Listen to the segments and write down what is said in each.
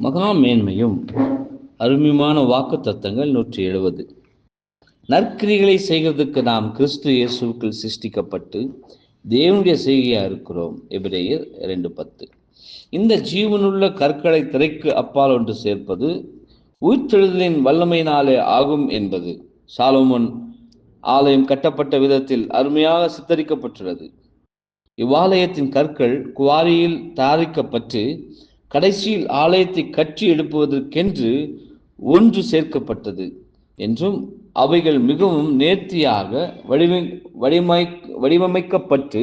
மகா மேன்மையும் அருமையுமான வாக்கு தத்தங்கள் 170. நற்கிரிகளை செய்கிறதுக்கு நாம் கிறிஸ்து இயேசுக்குள் சிருஷ்டிக்கப்பட்டு தேவனுடைய செய்கையா இருக்கிறோம். எபிரேயர் 2:10. இந்த ஜீவனுள்ள கற்களை திரைக்கு அப்பால் ஒன்று சேர்ப்பது உயிர்த்தெழுதலின் வல்லமையினாலே ஆகும் என்பது சாலோமோன் ஆலயம் கட்டப்பட்ட விதத்தில் அருமையாக சித்தரிக்கப்பட்டுள்ளது. இவ்வாலயத்தின் கற்கள் குவாரியில் தயாரிக்கப்பட்டு கடைசியில் ஆலயத்தை கட்டி எழுப்புவதற்கென்று ஒன்று சேர்க்கப்பட்டது என்றும் அவைகள் மிகவும் நேர்த்தியாக வடிவமைக்கப்பட்டு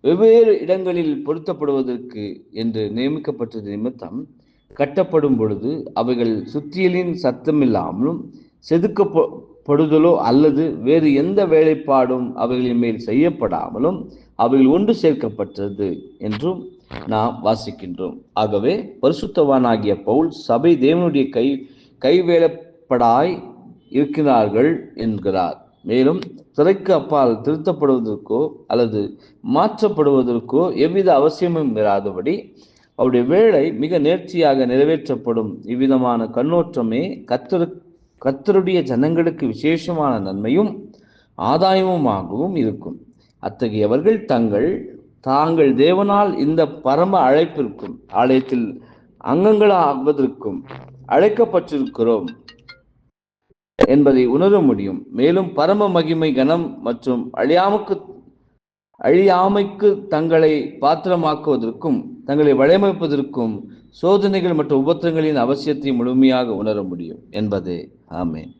வெவ்வேறு இடங்களில் பொருத்தப்படுவதற்கு என்று நியமிக்கப்பட்டது நிமித்தம் கட்டப்படும் பொழுது அவைகள் சுத்தியலின் சத்தமில்லாமலும் செதுக்கப்படுதலோ அல்லது வேறு எந்த வேலைப்பாடும் அவைகளின் மேல் செய்யப்படாமலும் அவைகள் ஒன்று சேர்க்கப்பட்டது என்றும் நாம் வாசிக்கின்றோம். ஆகவே பரிசுத்தவானாகிய பவுல் சபை தேவனுடைய கைவேலப்படாய் இருக்கிறார்கள் என்கிறார். மேலும் திரைக்கு அப்பால் திருத்தப்படுவதற்கோ அல்லது மாற்றப்படுவதற்கோ எவ்வித அவசியமும் இராதபடி அவருடைய வேலை மிக நேர்த்தியாக நிறைவேற்றப்படும் இவ்விதமான கண்ணோட்டமே கர்த்தருடைய ஜனங்களுக்கு விசேஷமான நன்மையும் ஆதாயமுமாகவும் இருக்கும். அத்தகையவர்கள் தாங்கள் தேவனால் இந்த பரம அழைப்பிற்கும் ஆலயத்தில் அங்கங்களாவதற்கும் அழைக்கப்பட்டிருக்கிறோம் என்பதை உணர முடியும். மேலும் பரம மகிமை கனம் மற்றும் அழியாமைக்கு தங்களை பாத்திரமாக்குவதற்கும் தங்களை வடிவமைப்பதற்கும் சோதனைகள் மற்றும் உபத்திரங்களின் அவசியத்தை முழுமையாக உணர முடியும் என்பதே. ஆமென்.